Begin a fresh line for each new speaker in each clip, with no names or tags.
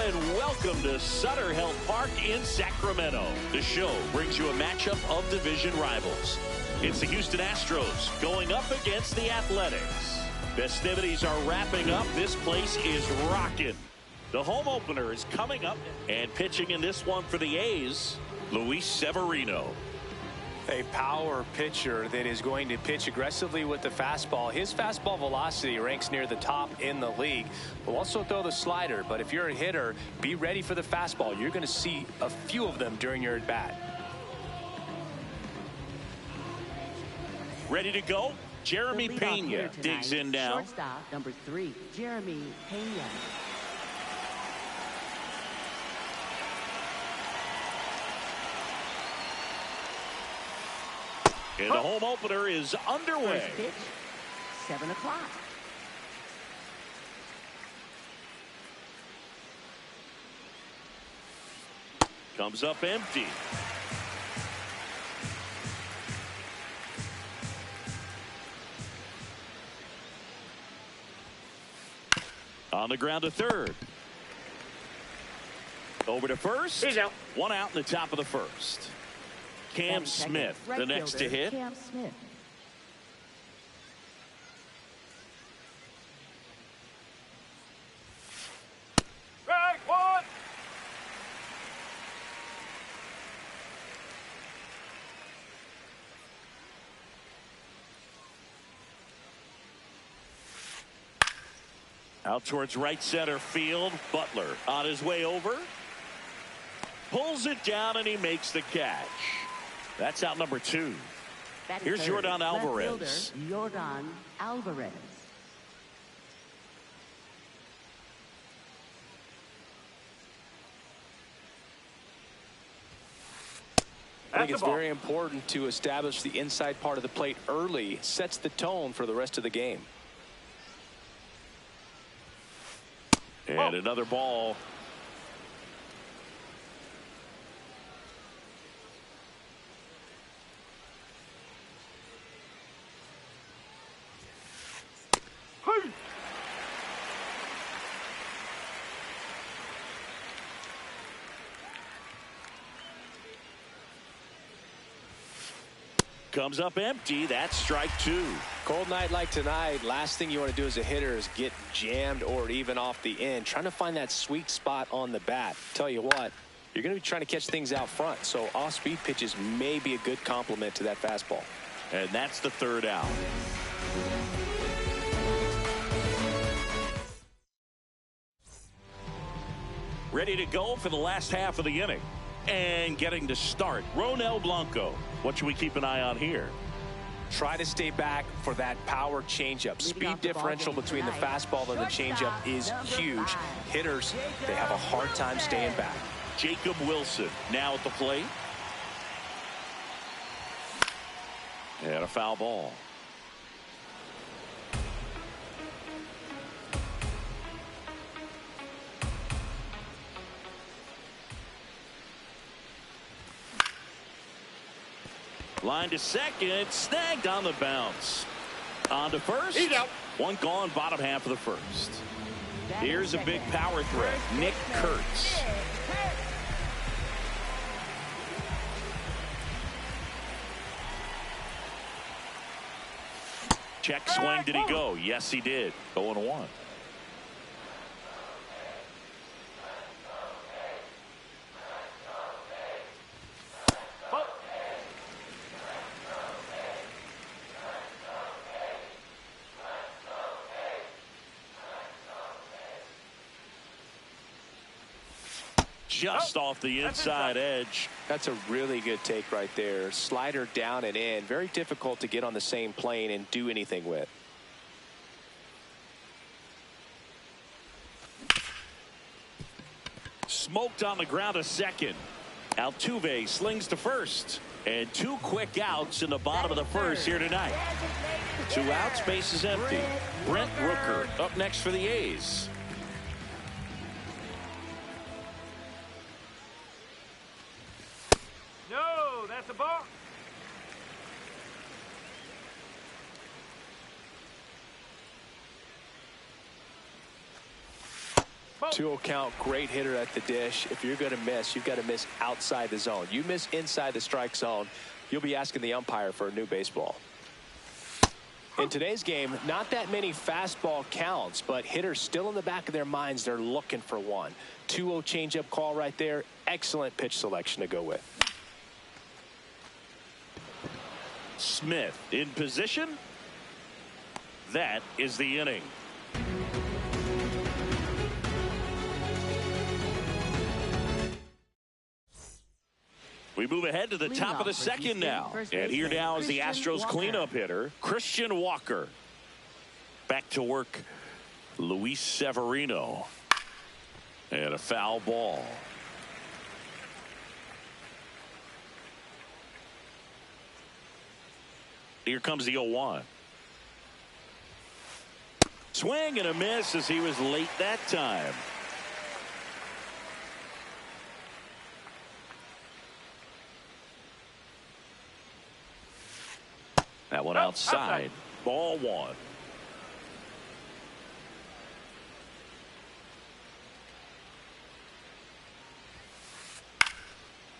and welcome to Sutter Health Park in Sacramento. The show brings you a matchup of division rivals. It's the Houston Astros going up against the Athletics. Festivities are wrapping up. This place is rocking. The home opener is coming up, and pitching in this one for the A's, Luis Severino.
A power pitcher that is going to pitch aggressively with the fastball. His fastball velocity ranks near the top in the league. Will also throw the slider, but if you're a hitter, be ready for the fastball. You're going to see a few of them during your at-bat.
Ready to go? Jeremy Pena digs in now.
Shortstop number 3, Jeremy Pena.
And the home opener is underway.
First pitch, 7 o'clock.
Comes up empty. On the ground to third. Over to first.
He's out.
One out in the top of the first. Cam Smith, the next to hit.
Cam Smith.
Strike one.
Out towards right center field. Butler on his way over. Pulls it down and he makes the catch. That's out number 2. Here's Yordan Alvarez.
Yordan Alvarez.
I think it's very important to establish the inside part of the plate early. Sets the tone for the rest of the game.
And another ball. Comes up empty. That's strike 2.
Cold night like tonight, last thing you want to do as a hitter is get jammed or even off the end. Trying to find that sweet spot on the bat. Tell you what, you're going to be trying to catch things out front, so off-speed pitches may be a good complement to that fastball.
And that's the third out. Ready to go for the last half of the inning. And getting to start, Ronel Blanco. What should we keep an eye on here?
Try to stay back for that power changeup. Speed differential between the fastball and the changeup is huge. Hitters, they have a hard time staying back.
Jacob Wilson now at the plate. And a foul ball. Line to second, snagged on the bounce. On to first.
He's out.
One gone, bottom half of the first. Here's a big power threat, Nick Kurtz. Check swing, did he go? Yes, he did. 0-1. Just off the inside edge.
That's a really good take right there. Slider down and in. Very difficult to get on the same plane and do anything with.
Smoked on the ground to second. Altuve slings to first. And 2 quick outs in the bottom of the first here tonight. 2 outs, base is empty. Brent Rooker up next for the A's.
No, that's a ball.
2-0 count, great hitter at the dish. If you're going to miss, you've got to miss outside the zone. You miss inside the strike zone, you'll be asking the umpire for a new baseball. In today's game, not that many fastball counts, but hitters still in the back of their minds, they're looking for one. 2-0 changeup call right there. Excellent pitch selection to go with.
Smith in position. That is the inning. We move ahead to the top of the second now. And here now is the Astros cleanup hitter, Christian Walker. Back to work, Luis Severino. And a foul ball. Here comes the 0-1. Swing and a miss as he was late that time. That one outside. Ball one.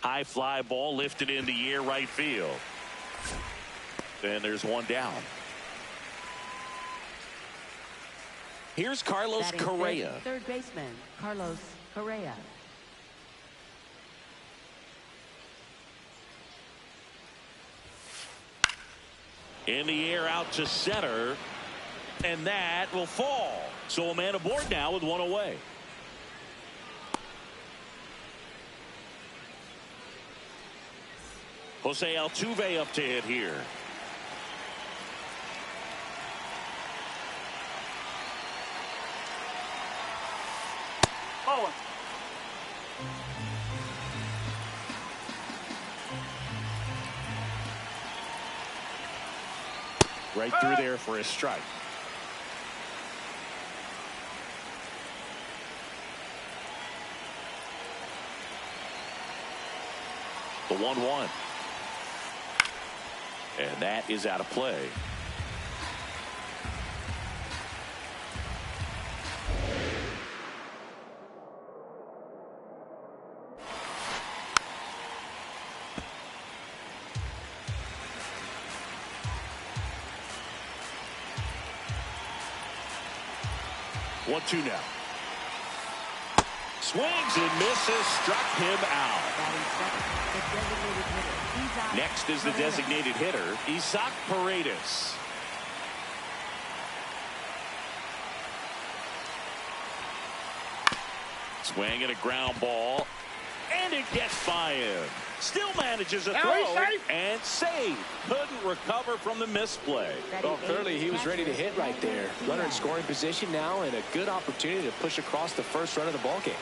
High fly ball lifted in the air right field. And there's one down. Here's Carlos Correa.
Third baseman, Carlos Correa.
In the air out to center. And that will fall. So a man aboard now with one away. Jose Altuve up to hit here.
Oh.
Right through there for a strike. The 1-1. And that is out of play. One-two now. Swings and misses, struck him out. Next is the designated hitter, Isaac Paredes. Swing and a ground ball, and it gets by him. Still manages a throw and save. Couldn't recover from the misplay.
Well, clearly he was ready to hit right there. Runner in scoring position now, and a good opportunity to push across the first run of the ballgame.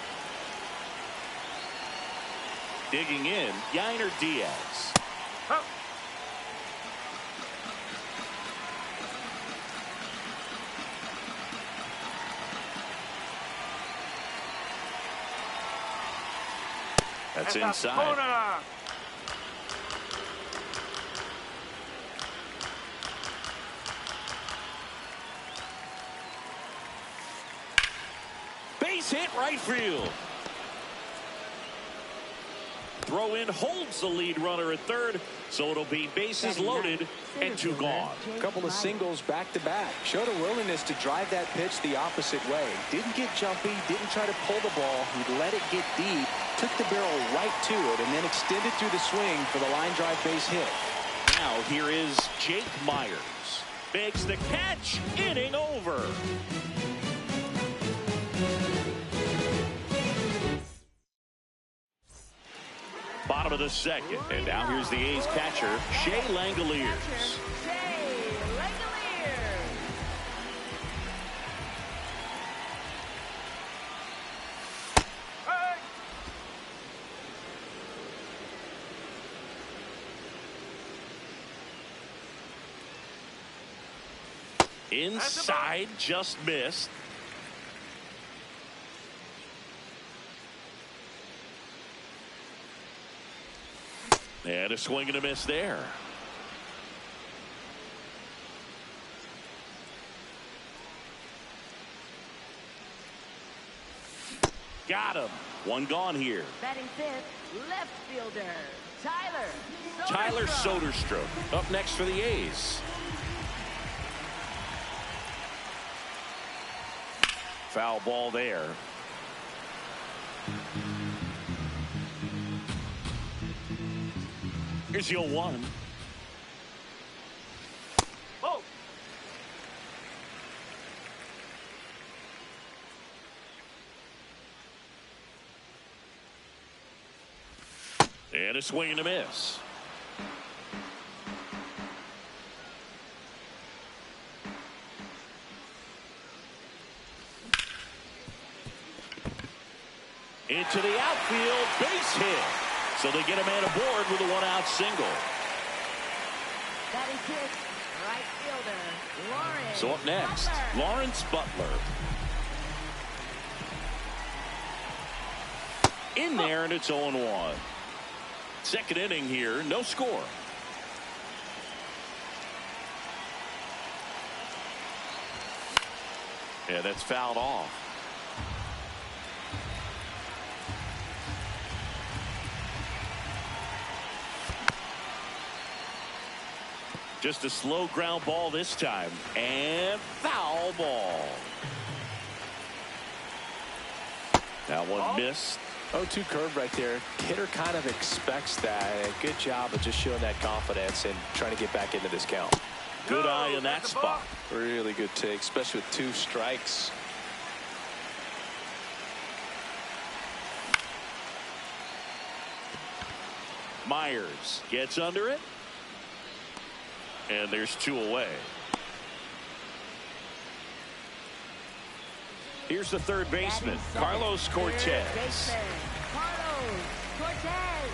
Digging in, Yainer Diaz.
Oh.
That's inside. Base hit right field. Throw in holds the lead runner at third, so it'll be bases loaded and two gone.
A couple of singles back to back. Showed a willingness to drive that pitch the opposite way. Didn't get jumpy, didn't try to pull the ball. He let it get deep, took the barrel right to it, and then extended through the swing for the line drive base hit.
Now here is Jake Myers. Makes the catch, inning over. Bottom of the second, and now here's the A's catcher, Shea Langoliers. Inside, just missed. And a swing and a miss there. Got him. One gone here.
Batting fifth, left fielder,
Tyler Soderstrom up next for the A's. Foul ball there. Here's the 0-1.
Oh.
And a swing and a miss. Into the outfield, base hit. So they get a man aboard with a one-out single.
batting fifth, right fielder, Lawrence.
So up next,
Butler.
Lawrence Butler. In there, and it's 0-1. Second inning here, no score. Yeah, that's fouled off. Just a slow ground ball this time, and foul ball. That one missed.
0-2 curve right there. Hitter kind of expects that. Good job of just showing that confidence and trying to get back into this count.
Good eye in that
That's a ball.
spot.
Really good take, especially with 2 strikes.
Myers gets under it. And there's 2 away. Here's the third baseman, Carlos Cortez.
Third baseman, Carlos Cortez.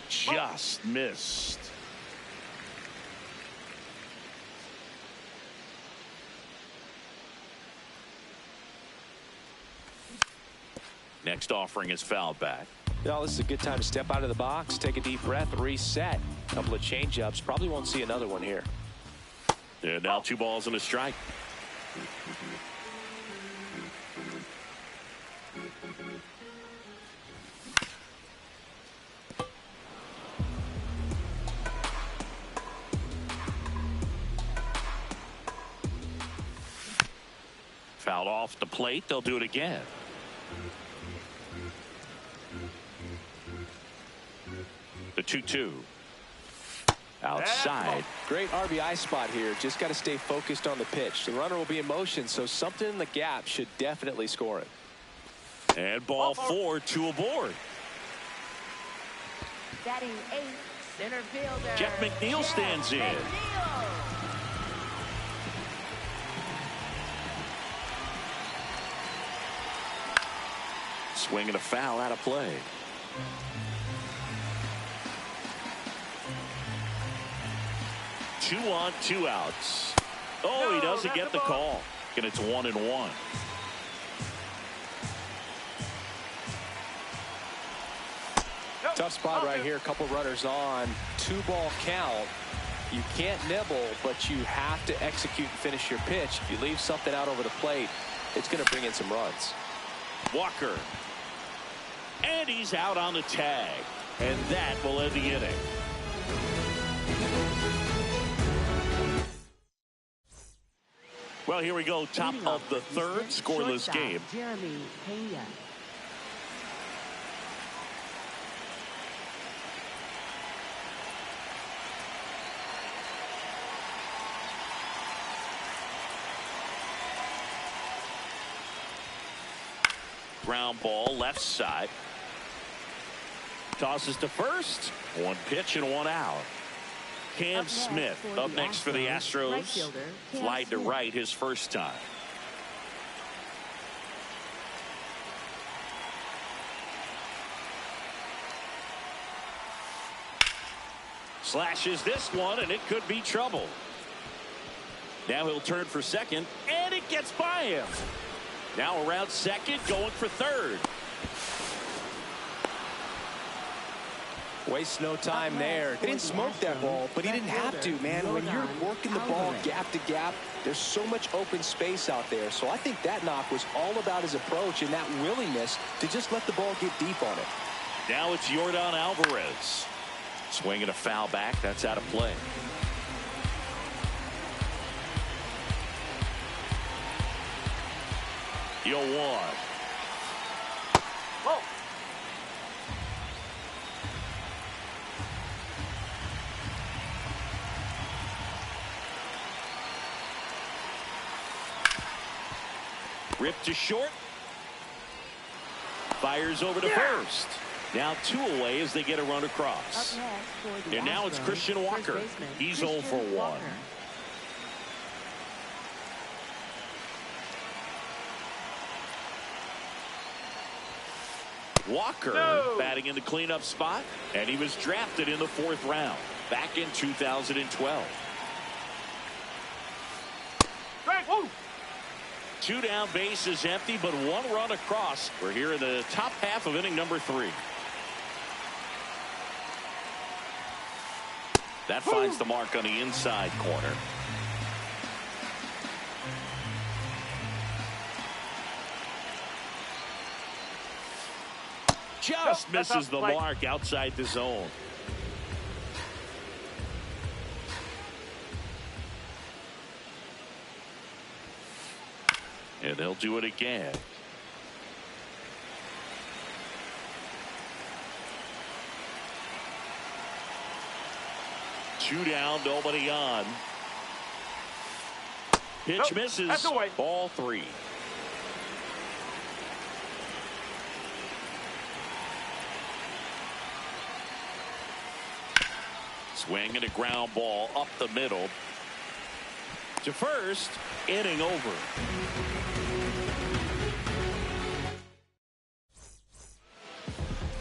Just missed. Next offering is fouled back.
Now this is a good time to step out of the box, take a deep breath, reset. A couple of change-ups. Probably won't see another one here.
And now 2 balls and a strike. Fouled off the plate. They'll do it again. The 2-2. Outside.
Great RBI spot here. Just got to stay focused on the pitch. The runner will be in motion, so something in the gap should definitely score it.
And ball 4, 2 aboard.
Batting eighth, center fielder.
Jeff McNeil stands in.
McNeil.
Swinging a foul out of play. Two on, 2 outs. Oh, he doesn't get the call. And it's 1-1.
Tough spot right here. A couple runners on. 2-ball count. You can't nibble, but you have to execute and finish your pitch. If you leave something out over the plate, it's going to bring in some runs.
Walker. And he's out on the tag. And that will end the inning. Well, here we go. Top
Leading
of
off
the
the
third
Eastern
scoreless
shortstop,
game.
Jeremy Pena.
Ground ball left side. Tosses to first. 1 pitch and 1 out. Cam Smith up next for the Astros.
Right fielder, Cam
Flied to
Smith.
right his first time. Slashes this one, and it could be trouble. Now he'll turn for second, and it gets by him. Now around second, going for third.
Waste no time there. He didn't smoke that ball, but he didn't have to, man. When you're working the ball gap to gap, there's so much open space out there. So I think that knock was all about his approach and that willingness to just let the ball get deep on it.
Now it's Yordan Alvarez. Swinging a foul back. That's out of play. Yo, one.
Whoa.
Ripped to short. Fires over to first. Now 2 away as they get a run across. And now it's Christian Walker. He's 0 for 1. Walker batting in the cleanup spot, and he was drafted in the 4th round back in 2012. 2 down, bases empty, but 1 run across. We're here in the top half of inning number 3. That finds the mark on the inside corner. Just misses the mark outside the zone. And they'll do it again. Two down, nobody on. Pitch misses. Ball 3. Swing and a ground ball up the middle. To first, inning over.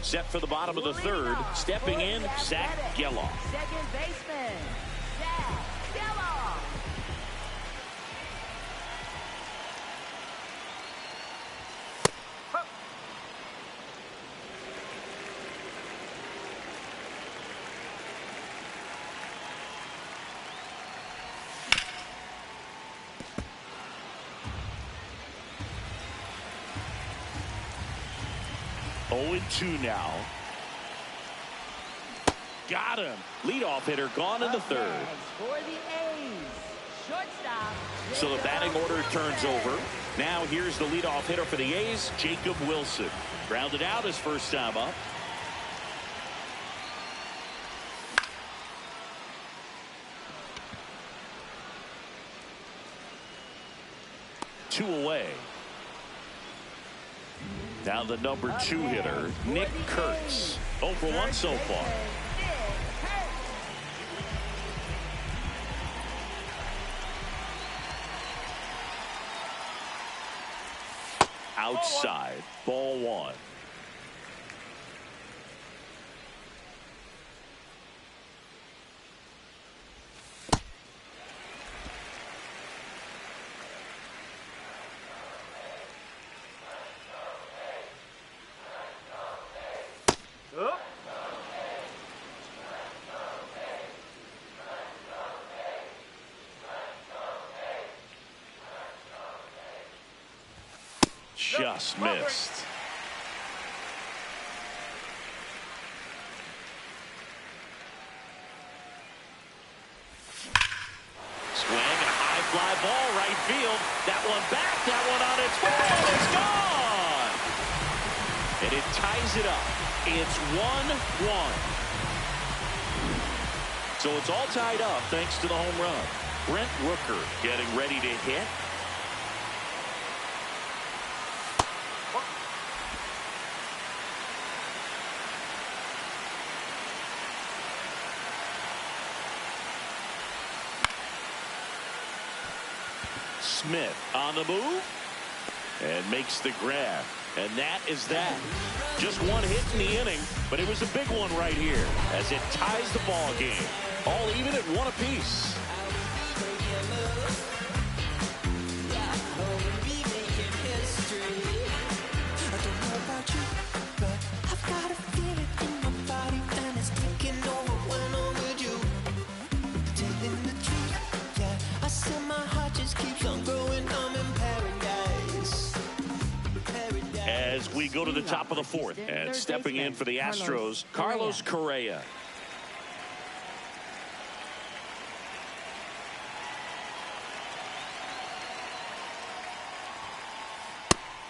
Set for the bottom of the 3rd. Stepping in, Zach Geloff.
Second baseman, Zach Geloff.
Oh, 2 now. Got him. Leadoff hitter gone in the 3rd.
For the A's, shortstop.
So the batting order turns over. Now here's the leadoff hitter for the A's, Jacob Wilson. Grounded out his first time up. Two away. Now the number 2 hitter, Nick Kurtz. 0 for 1 so far. Outside, ball 1. Just missed. Swing and a high fly ball right field. That one back, that one on its way, and it's gone. And it ties it up. It's 1-1. So it's all tied up thanks to the home run. Brent Rooker getting ready to hit. Smith on the move and makes the grab. And that is that. Just 1 hit in the inning, but it was a big one right here as it ties the ball game. All even at 1 apiece. I don't know about you, but I've got a feeling in my body and it's go to the top of the fourth. And stepping in for the Astros, Carlos Correa.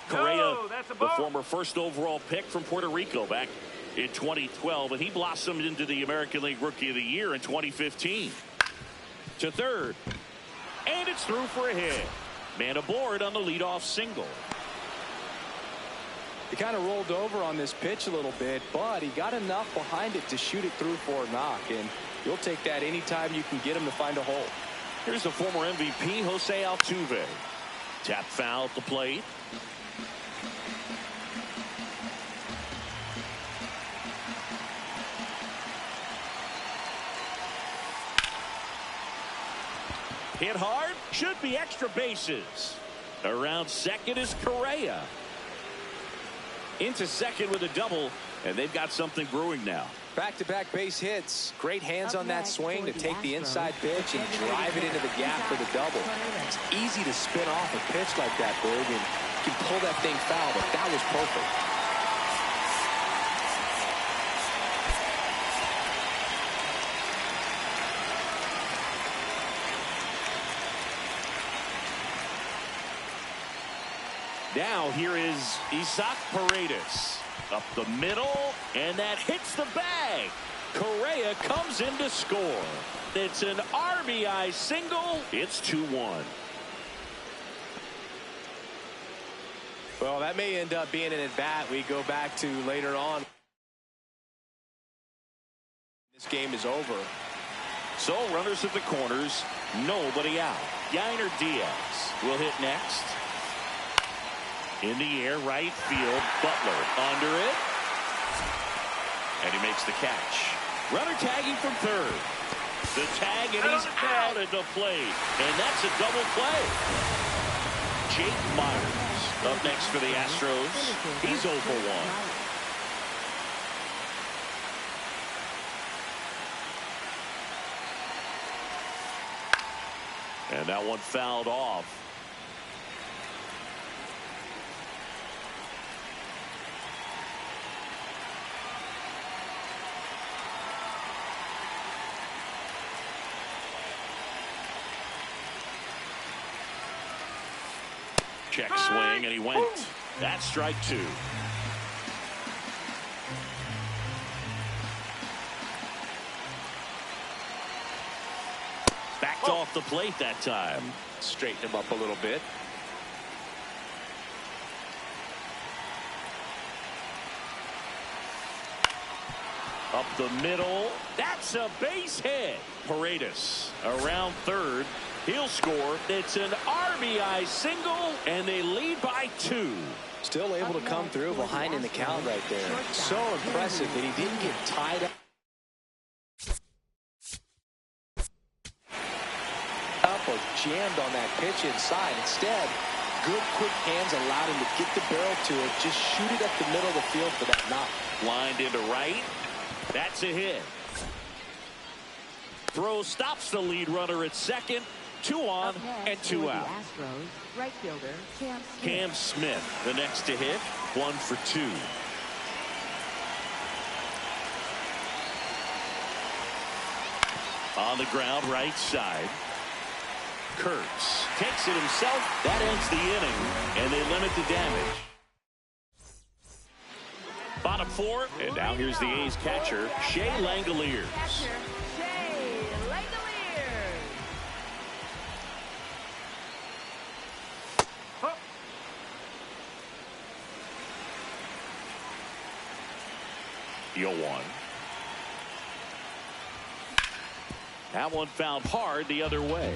Correa, the former first overall pick from Puerto Rico back in 2012, and he blossomed into the American League Rookie of the Year in 2015. To third, and it's through for a hit. Man aboard on the leadoff single.
He kind of rolled over on this pitch a little bit, but he got enough behind it to shoot it through for a knock, and you'll take that anytime you can get him to find a hole.
Here's the former MVP, Jose Altuve. Tap foul at the plate. Hit hard, should be extra bases. Around second is Correa. Into second with a double, and they've got something brewing now.
Back-to-back base hits. Great hands on that swing to take the inside pitch and drive it into the gap for the double. It's easy to spin off a pitch like that, Berg, and you can pull that thing foul, but that was perfect.
Now here is Isaac Paredes. Up the middle, and that hits the bag. Correa comes in to score. It's an RBI single. It's 2-1.
Well, that may end up being an at-bat we go back to later on. This game is over.
So runners at the corners, nobody out. Yainer Diaz will hit next. In the air, right field, Butler under it. And he makes the catch. Runner tagging from third. The tag, and he's out at the plate. And that's a double play. Jake Myers up next for the Astros. He's 0 for 1. And that one fouled off. Check swing, and he went. That's strike 2. Backed off the plate that time.
Straighten him up a little bit.
Up the middle. That's a base hit. Paredes around third. He'll score. It's an RBI single, and they lead by 2.
Still able to come through behind in the count right there. So impressive that he didn't get tied up or jammed on that pitch inside. Instead, good quick hands allowed him to get the barrel to it. Just shoot it up the middle of the field for that knock.
Lined into right. That's a hit. Throw stops the lead runner at second. 2 on and 2 out.
Astros, right fielder
Cam Smith, the next to hit. 1 for 2. On the ground, right side. Kurtz takes it himself. That ends the inning, and they limit the damage. Bottom 4, and now here's the A's catcher, Shea Langoliers. Deal 1. That one fouled hard the other way.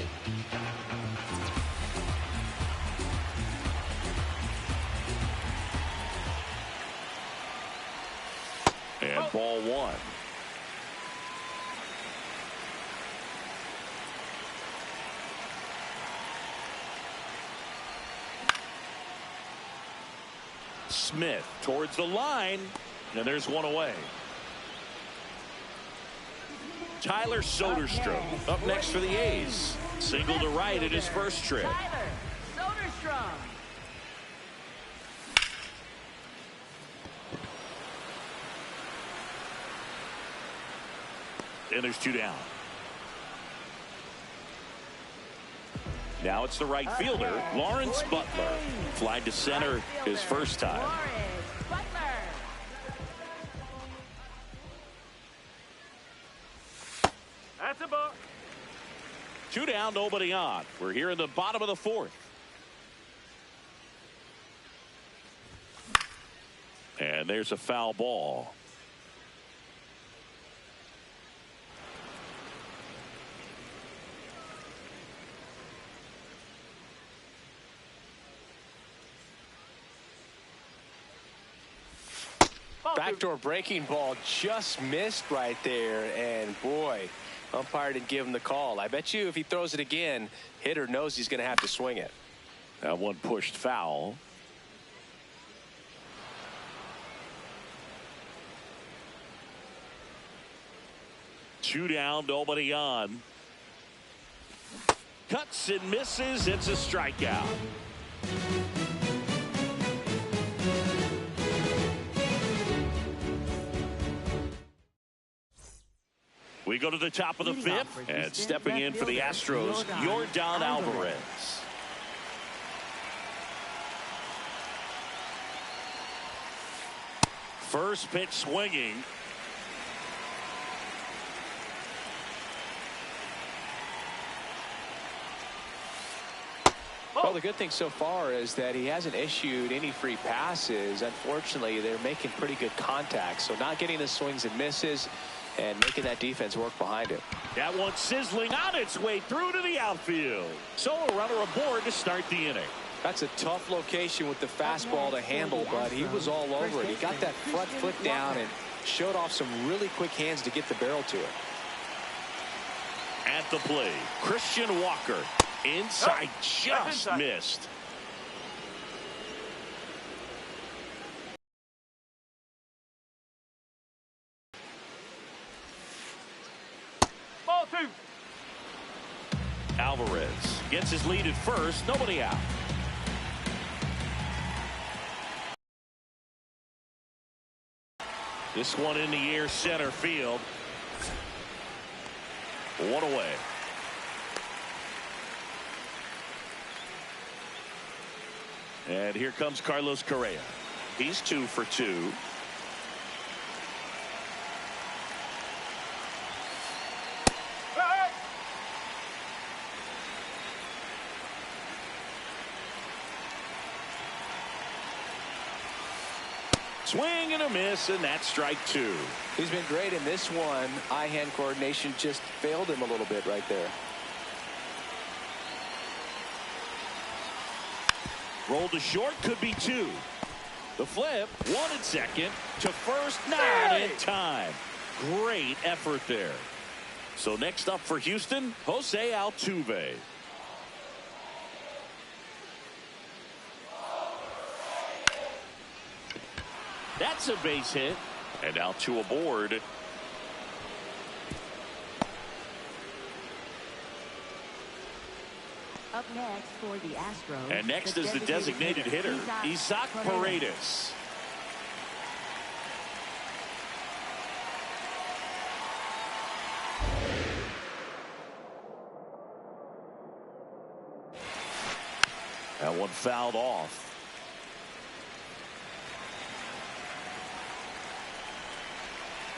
And ball 1. Smith towards the line, and there's one away. Tyler Soderstrom up next for the A's. Single to right at his first trip.
Tyler Soderstrom.
and there's 2 down. Now it's the right fielder, Lawrence Butler. Fly to center his first time.
That's a ball.
2 down, nobody on. We're here in the bottom of the 4th. And there's a foul ball.
Backdoor breaking ball just missed right there, and boy, umpire didn't give him the call. I bet you if he throws it again, hitter knows he's going to have to swing it.
That one pushed foul. Two down, nobody on. Cuts and misses. It's a strikeout. We go to the top of the 5th, and stepping in for the Astros, Yordan Alvarez. First pitch swinging.
Well, the good thing so far is that he hasn't issued any free passes. Unfortunately, they're making pretty good contact, so not getting the swings and misses and making that defense work behind it.
That one sizzling on its way through to the outfield. So a runner aboard to start the inning.
That's a tough location with the fastball to handle, but he was all over it. He got that front foot down and showed off some really quick hands to get the barrel to it.
At the plate, Christian Walker. Inside, just missed.
Ball 2.
Alvarez gets his lead at first, nobody out. This one in the air, center field. One away. And here comes Carlos Correa. He's 2 for 2. Swing and a miss, and that's strike 2.
He's been great in this one. Eye-hand coordination just failed him a little bit right there.
Rolled to short, could be 2. The flip, 1 at second, to first, not in time. Great effort there. So next up for Houston, Jose Altuve. That's a base hit, and out to aboard.
Up next for the Astros.
And next is the designated hitter, Isaac Paredes. That one fouled off.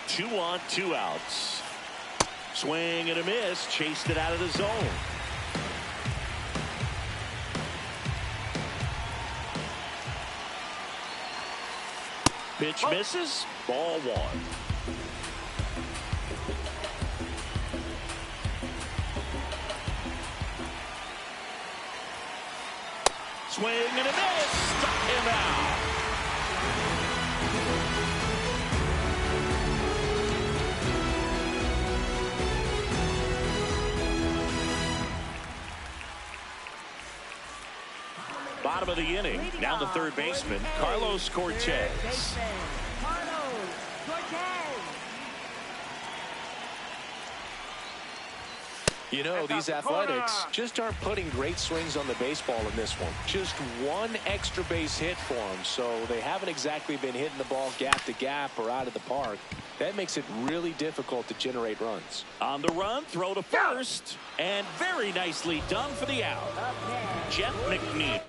Two on, 2 outs. Swing and a miss, chased it out of the zone. Pitch misses, ball 1. Swing and a miss, struck him out. Bottom of the inning, now the third baseman, Carlos Cortez.
You know, these Athletics just aren't putting great swings on the baseball in this one. Just 1 extra base hit for them, so they haven't exactly been hitting the ball gap to gap or out of the park. That makes it really difficult to generate runs.
On the run, throw to first, and very nicely done for the out. Jeff McNeil.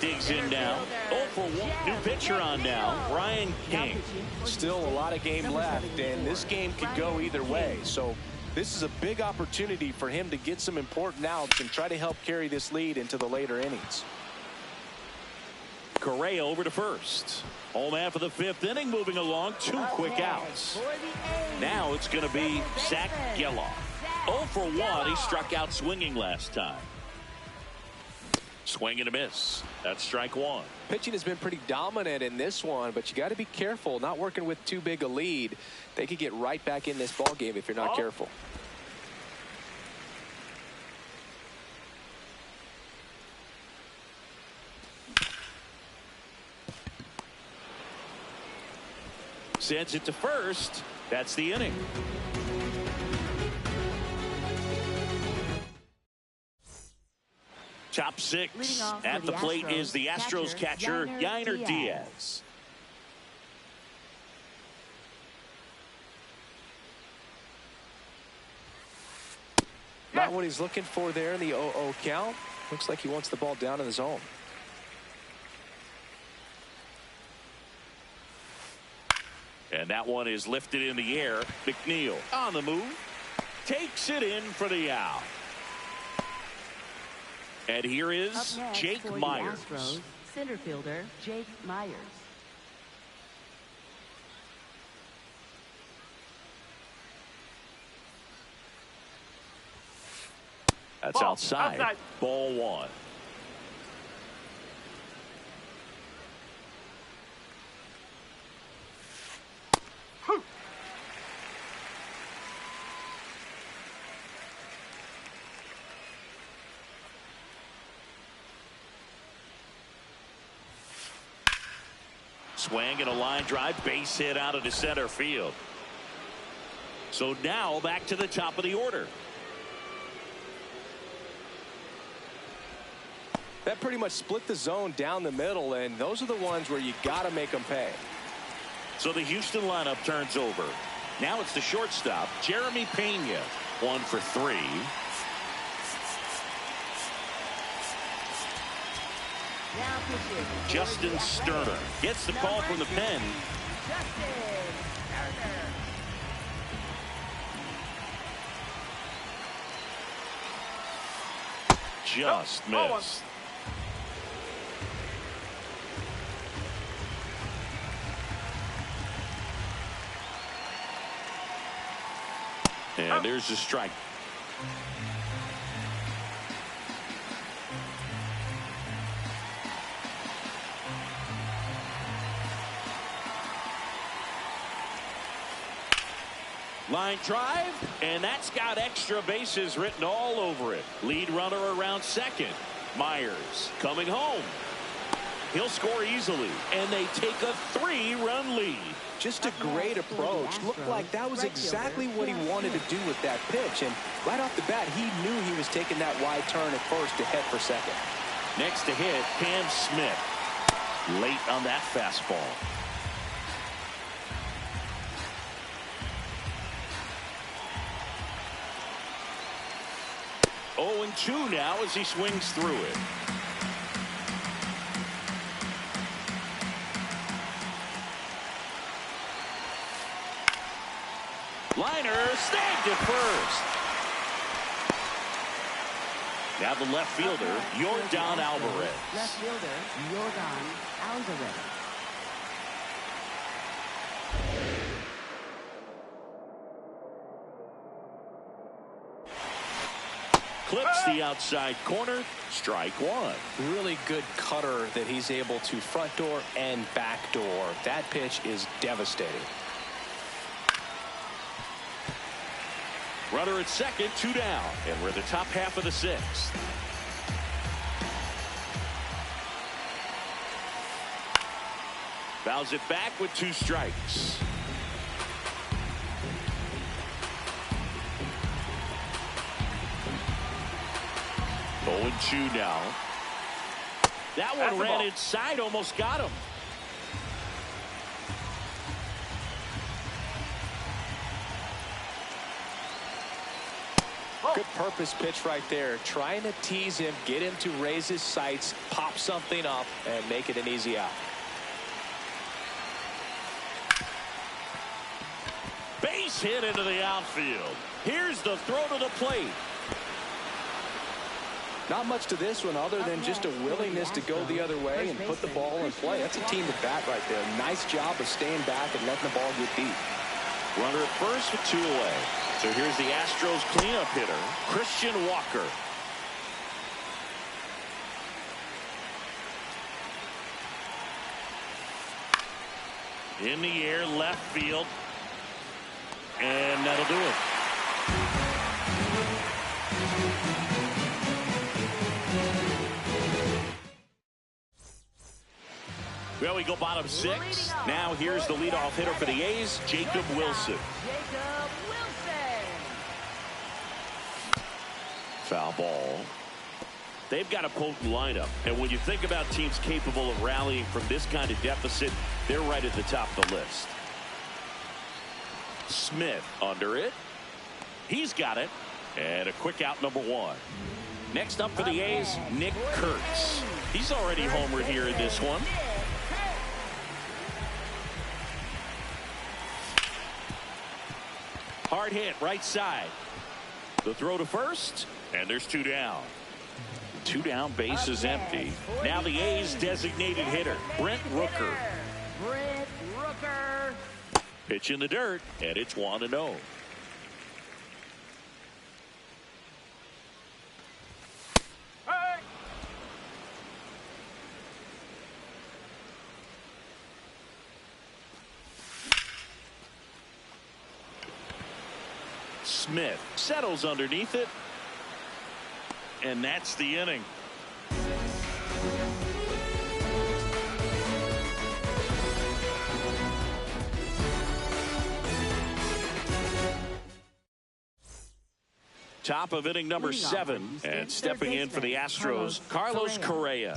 Digs in now. 0 for 1. New pitcher on now. Brian King.
Still a lot of game left, and this game could go either way. So this is a big opportunity for him to get some important outs and try to help carry this lead into the later innings.
Correa over to first. Home half of the 5th inning, moving along. 2 quick outs. Now it's going to be Zach Geloff. 0 for 1. He struck out swinging last time. Swing and a miss. That's strike 1.
Pitching has been pretty dominant in this one, but you got to be careful not working with too big a lead. They could get right back in this ball game if you're not careful.
Sends it to first. That's the inning. Top 6 at the plate is the Astros catcher, Yainer Diaz.
Not what he's looking for there in the 0-0 count. Looks like he wants the ball down in the zone.
And that one is lifted in the air. McNeil on the move. Takes it in for the out. And here is Jake Myers.
Astros, center fielder Jake Myers.
That's outside. Ball 1. Swing and a line drive, base hit out into center field. So now back to the top of the order.
That pretty much split the zone down the middle, and those are the ones where you got to make them pay.
So the Houston lineup turns over. Now it's the shortstop, Jeremy Pena. 1 for 3. Justin Sterner gets the call from the pen. Just missed. And there's the strike. Line drive, and that's got extra bases written all over it. Lead runner around second. Myers coming home. He'll score easily, and they take a 3-run lead.
Just a great approach. Looked like that was exactly what he wanted to do with that pitch. And right off the bat, he knew he was taking that wide turn at first to head for second.
Next to hit, Cam Smith. Late on that fastball. Oh, and 2 now as he swings through it. Liner snagged at first. Now the left fielder, Yordan Alvarez.
Left fielder, Yordan Alvarez.
Clips the outside corner. Strike 1.
Really good cutter that he's able to front door and back door. That pitch is devastating.
Runner at second, 2 down. And we're at the top half of the 6th. Fouls it back with 2 strikes. 0-2 now. That one ran inside, almost got him.
Good purpose pitch right there. Trying to tease him, get him to raise his sights, pop something up, and make it an easy out.
Base hit into the outfield. Here's the throw to the plate.
Not much to this one other than just a willingness to go the other way and put the ball in play. That's a team at bat right there. Nice job of staying back and letting the ball get deep.
Runner at first with 2 away. So here's the Astros cleanup hitter, Christian Walker. In the air, left field. And that'll do it. Well, we go bottom 6. Now here's the leadoff hitter for the A's, Jacob Wilson. Foul ball. They've got a potent lineup. And when you think about teams capable of rallying from this kind of deficit, they're right at the top of the list. Smith under it. He's got it. And a quick out, number 1. Next up for the A's, Nick Kurtz. He's already homered here in this one. Hard hit, right side. The throw to first, and there's 2 down. 2 down, base is empty. Now the A's designated hitter, Brent Rooker. Pitch in the dirt, and it's 1-0. Smith settles underneath it, and that's the inning. Top of inning number 7, and stepping in for the Astros, Carlos Correa.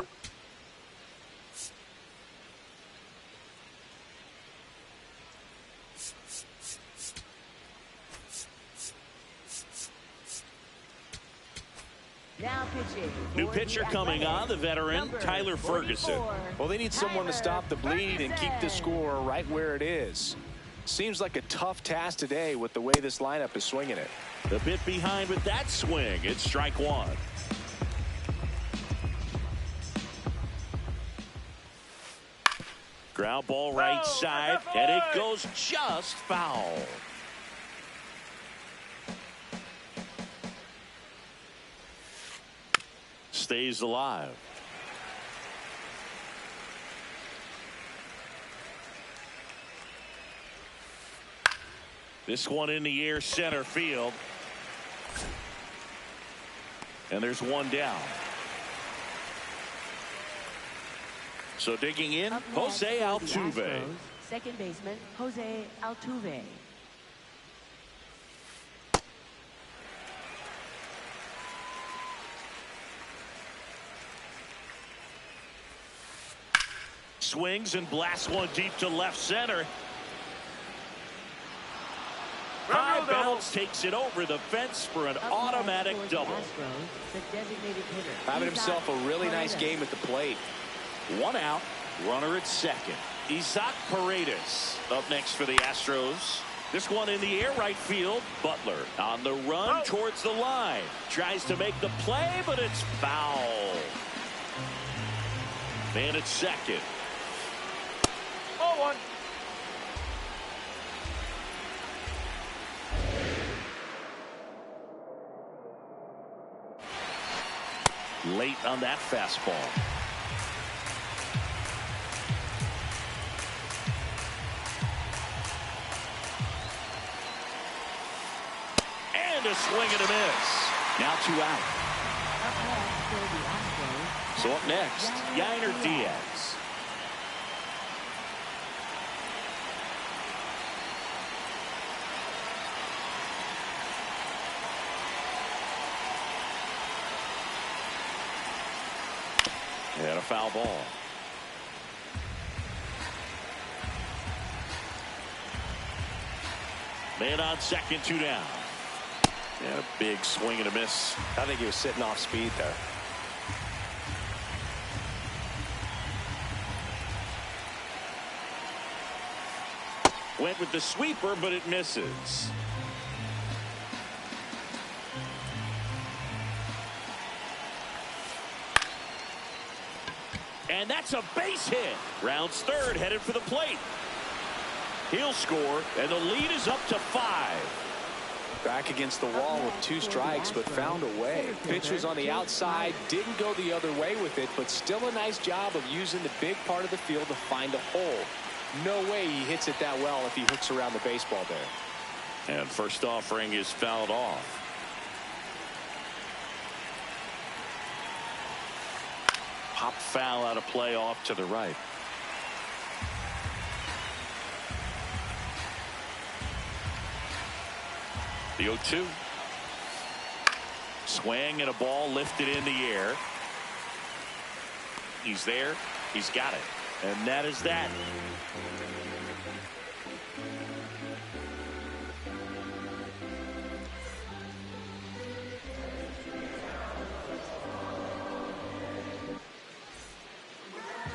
New pitcher coming on, the veteran Tyler Ferguson.
Well, they need someone to stop the bleed and keep the score right where it is. Seems like a tough task today with the way this lineup is swinging it.
A bit behind with that swing. It's strike 1. Ground ball right side, and it goes just foul. Stays alive. This one in the air, center field. And there's 1 down. So digging in, Jose Altuve.
Second baseman, Jose Altuve.
Swings and blasts one deep to left center. High bounce takes it over the fence for an automatic double.
Having himself a really nice game at the plate.
1 out, runner at second. Isaac Paredes up next for the Astros. This one in the air, right field. Butler on the run towards the line. Tries to make the play, but it's foul. Man at second.
0-1.
Late on that fastball. And a swing and a miss. Now 2 out. So up next, Yainer Diaz. foul ball. Man on second, 2 down. And a big swing and a miss.
I think he was sitting off speed there.
Went with the sweeper, but it misses. And that's a base hit. Rounds third, headed for the plate. He'll score, and the lead is up to 5.
Back against the wall with 2 strikes, but found a way. Pitch was on the outside, didn't go the other way with it, but still a nice job of using the big part of the field to find a hole. No way he hits it that well if he hooks around the baseball there.
And first offering is fouled off. Pop foul out of play off to the right. The 0-2. Swing and a ball lifted in the air. He's there. He's got it. And that is that.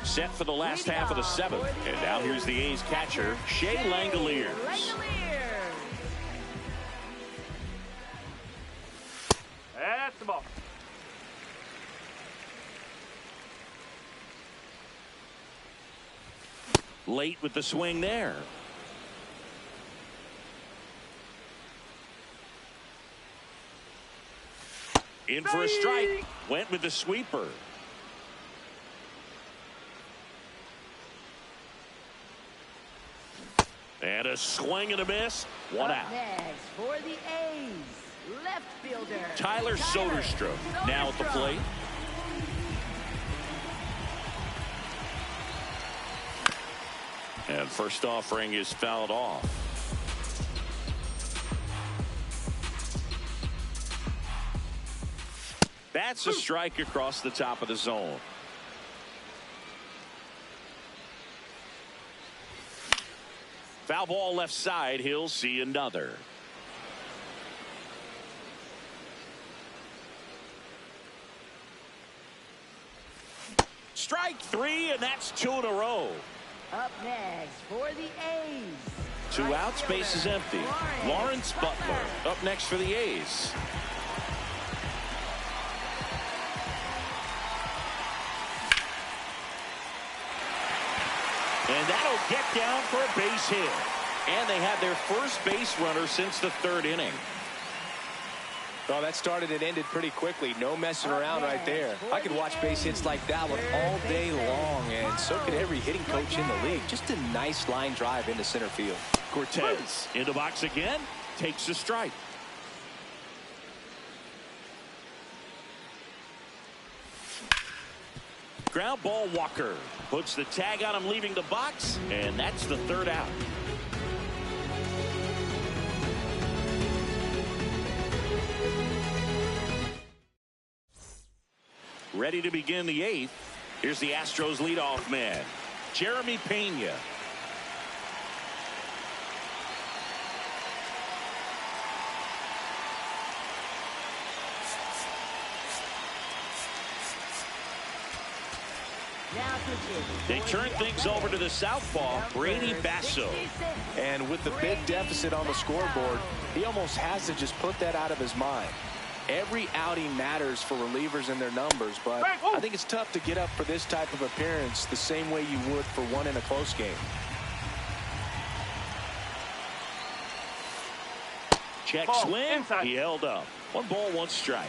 Set for the last half of the 7th. And now here's the A's catcher, Shea Langoliers.
That's the ball.
Late with the swing there. In for a strike. Went with the sweeper. And a swing and a miss. 1 out.
Next for the A's, left fielder
Tyler Soderstrom now at the plate. And first offering is fouled off. That's a strike across the top of the zone. Foul ball left side. He'll see another. Strike 3, and that's 2 in a row.
Up next for the A's.
2 outs, base is empty. Lawrence Butler up next for the A's. And that'll get down for a base hit. And they had their first base runner since the 3rd inning.
Well, that started and ended pretty quickly. No messing around right there. I could watch base hits like that one all day long, and so could every hitting coach in the league. Just a nice line drive into center field.
Cortez in the box again, takes a strike. Ground ball, Walker puts the tag on him leaving the box, and that's the 3rd out. Ready to begin the 8th. Here's the Astros leadoff man, Jeremy Pena. They turn things over to the southpaw, Brady Basso.
And with the big deficit on the scoreboard, he almost has to just put that out of his mind. Every outing matters for relievers and their numbers, but I think it's tough to get up for this type of appearance the same way you would for one in a close game.
Check
Ball,
swing.
inside.
He held up. 1 ball, 1 strike.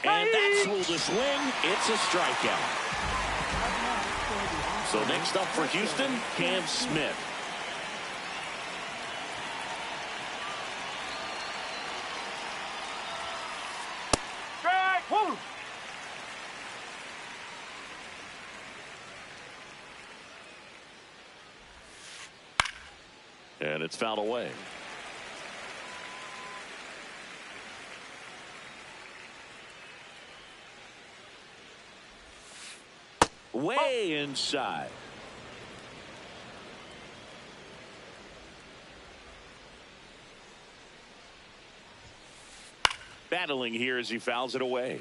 And that's ruled a swing. It's a strikeout. So next up for Houston, Cam Smith. And it's fouled away. Way inside. Battling here as he fouls it away.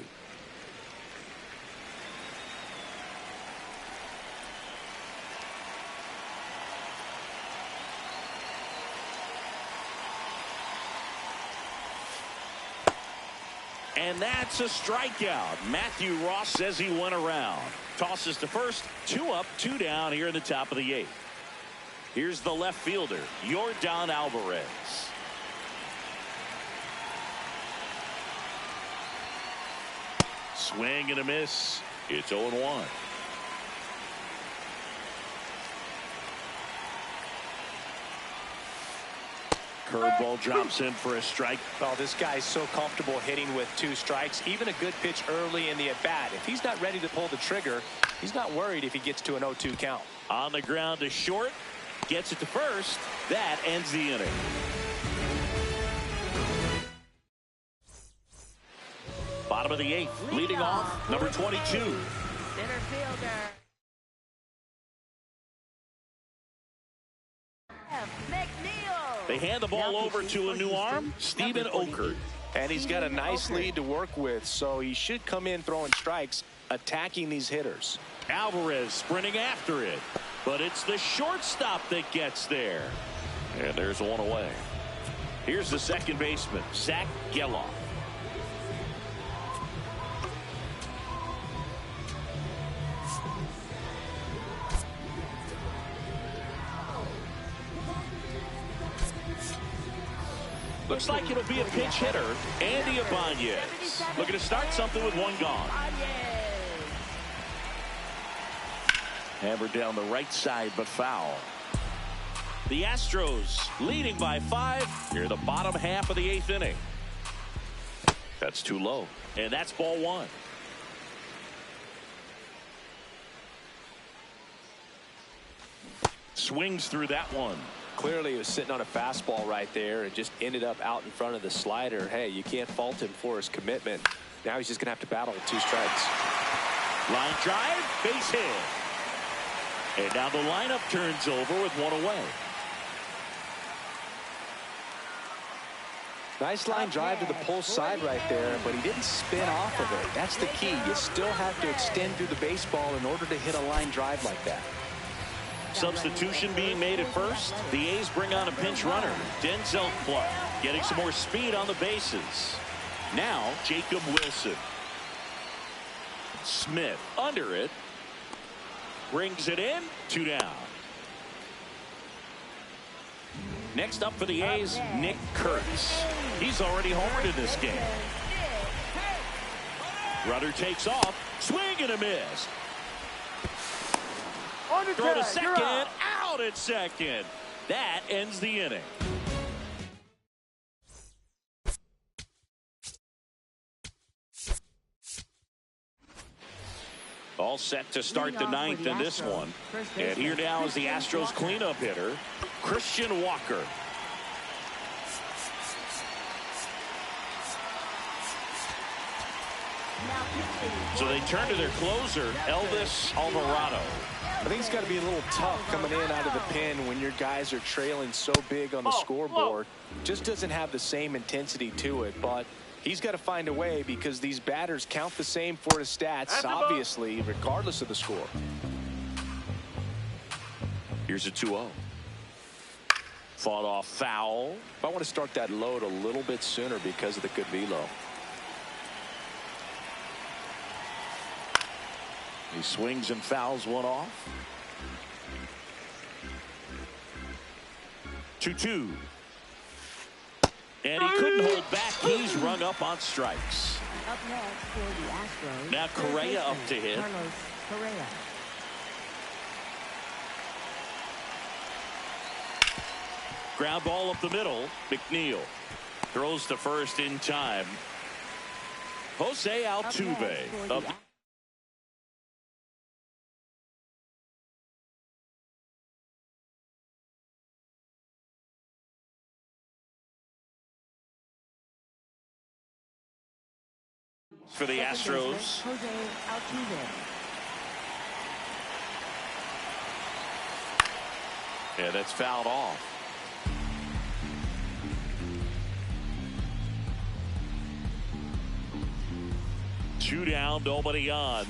And that's a strikeout. Matthew Ross says he went around. Tosses to first. 2 up, 2 down here in the top of the 8th. Here's the left fielder, Yordan Alvarez. Swing and a miss. It's 0-1. Curveball drops in for a strike.
Well, this guy's so comfortable hitting with 2 strikes. Even a good pitch early in the at-bat. If he's not ready to pull the trigger, he's not worried if he gets to an 0-2 count.
On the ground to short. Gets it to first. That ends the inning. Bottom of the 8th. Leading off, number 22.
Center fielder. McNeil.
They hand the ball over to a new arm, Steven Okert.
And he's got a nice lead to work with, so he should come in throwing strikes, attacking these hitters.
Alvarez sprinting after it, but it's the shortstop that gets there. And there's one away. Here's the second baseman, Zach Geloff. Looks like it'll be a pinch hitter, Andy Ibanez. Looking to start something with 1 gone. Hammered down the right side, but foul. The Astros leading by 5 near the bottom half of the 8th inning. That's too low, and that's ball 1. Swings through that one.
Clearly, he was sitting on a fastball right there and just ended up out in front of the slider. Hey, you can't fault him for his commitment. Now he's just going to have to battle with 2 strikes.
Line drive, base hit. And now the lineup turns over with 1 away.
Nice line drive to the pull side right there, but he didn't spin off of it. That's the key. You still have to extend through the baseball in order to hit a line drive like that.
Substitution being made at first. The A's bring on a pinch runner, Denzel Clark, getting some more speed on the bases. Now Jacob Wilson. Smith under it. Brings it in. 2 down. Next up for the A's, Nick Kurtz. He's already homered in this game. Runner takes off. Swing and a miss. Throw to second. Out at second. That ends the inning. All set to start the 9th in this one. And here now is the Astros cleanup hitter, Christian Walker. So they turn to their closer, Elvis Alvarado.
I think it's got to be a little tough coming in out of the pen when your guys are trailing so big on the scoreboard. Just doesn't have the same intensity to it, but he's got to find a way because these batters count the same for his stats, obviously, regardless of the score.
Here's a 2-0. Fought off foul.
I want to start that load a little bit sooner because of the good velo.
He swings and fouls one off. 2-2. And he couldn't hold back. He's rung up on strikes.
Up next for the Astros.
Now Correa up to hit.
Carlos Correa.
Ground ball up the middle. McNeil throws to first in time. Jose Altuve. for the Astros. Yeah, that's fouled off. Two down, nobody on.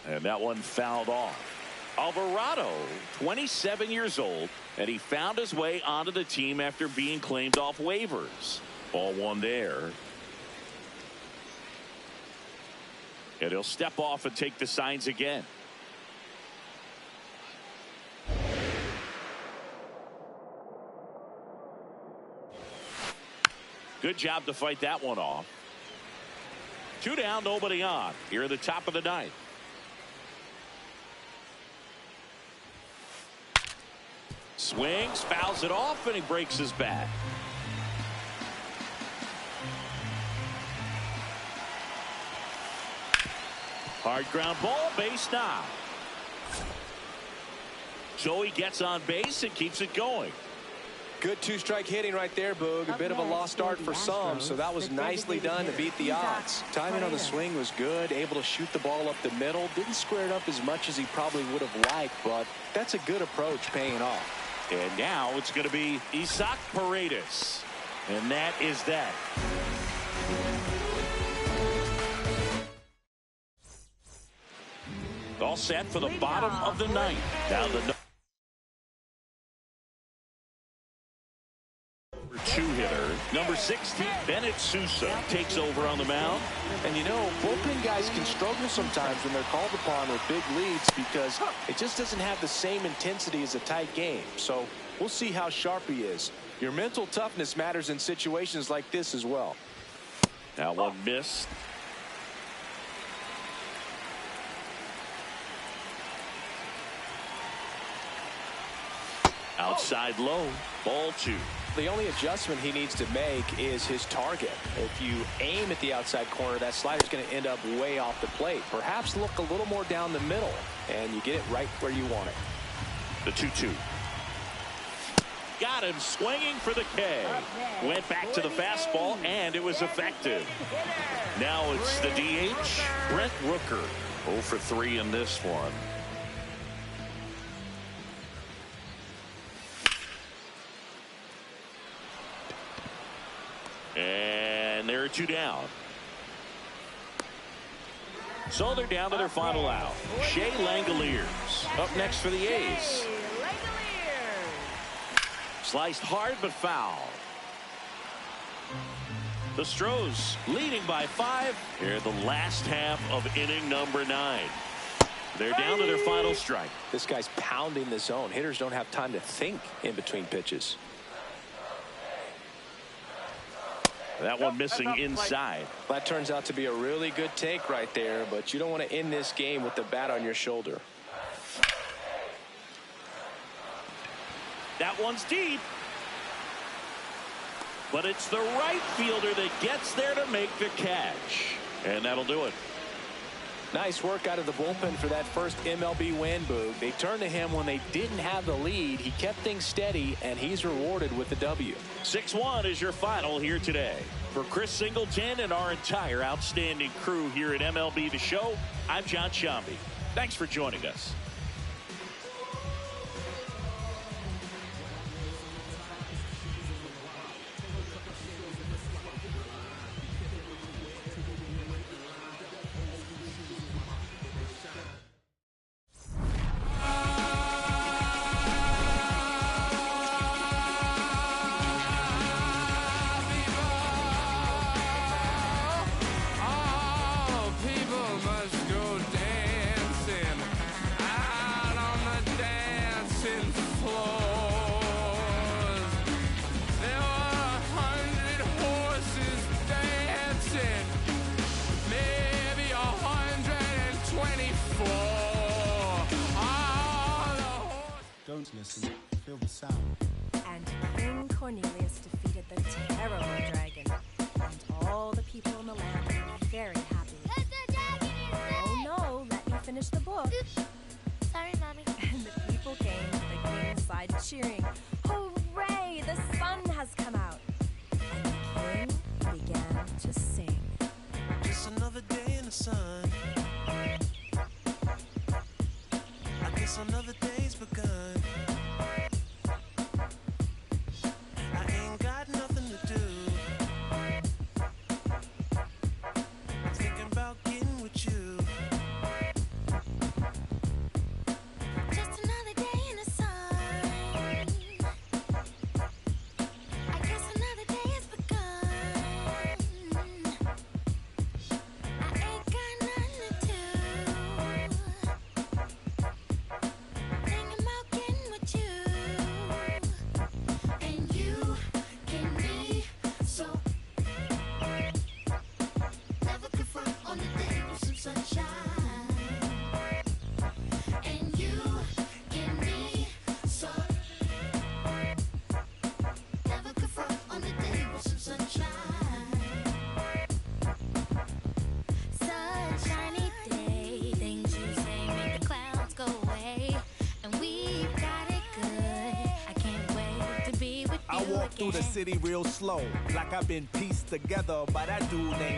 And that one fouled off. Alvarado, 27 years old, and he found his way onto the team after being claimed off waivers. Ball one there. And he'll step off and take the signs again. Good job to fight that one off. Two down, nobody on. Here at the top of the ninth. Swings, fouls it off, and he breaks his bat. Hard ground ball, base knock. So he gets on base and keeps it going.
Good two-strike hitting right there, Boog. A bit of a lost start for some, so that was nicely done to beat the odds. Timing on the swing was good, able to shoot the ball up the middle. Didn't square it up as much as he probably would have liked, but that's a good approach paying off.
And now it's going to be Isaac Paredes. And that is that. All set for the bottom of the ninth. Now the two hitter, number 16, Bennett Sousa, takes over on the mound.
And you know, bullpen guys can struggle sometimes when they're called upon with big leads because it just doesn't have the same intensity as a tight game. So we'll see how sharp he is. Your mental toughness matters in situations like this as well.
Now one missed. Outside low, ball two.
The only adjustment he needs to make is his target. If you aim at the outside corner, that slider's going to end up way off the plate. Perhaps look a little more down the middle, and you get it right where you want it.
The 2-2. Got him swinging for the K. Went back to the fastball, and it was effective. Now it's the DH, Brent Rooker. 0 for 3 in this one. And there are two down. So they're down to their final out. Shea Langoliers up next for the A's. Sliced hard but foul. The Stros leading by 5 here the last half of inning number 9. They're down to their final strike.
This guy's pounding the zone. Hitters don't have time to think in between pitches.
That one missing inside.
That turns out to be a really good take right there, but you don't want to end this game with the bat on your shoulder.
That one's deep. But it's the right fielder that gets there to make the catch. And that'll do it.
Nice work out of the bullpen for that first MLB win, Boog. They turned to him when they didn't have the lead. He kept things steady, and he's rewarded with the W.
6-1 is your final here today. For Chris Singleton and our entire outstanding crew here at MLB The Show, I'm John Shambi. Thanks for joining us.
Don't listen, feel the sound.
And King Cornelius defeated the terrible dragon. And all the people in the land were very happy.
The dragon is dead!
Oh no, let me finish the book.
Oops. Sorry, Mommy.
And the people came to the king's side cheering. Hooray! The sun has come out. And the king began to sing.
Just
the sun. I guess another day's begun. I ain't got nothing to do. I'm thinking about getting with you.
Just another day in the sun. I guess another day has begun. I ain't got nothing to do. Thinking about getting with you. And you can be so. Never confront on the day with some sunshine. And you can be so. Never confront on the day with some sunshine. Sunshiny day, things you say make the clouds go away, and we've got it good. I can't wait to be with you
I walk through the
again.
city real slow, like I've been pieced together by that dude named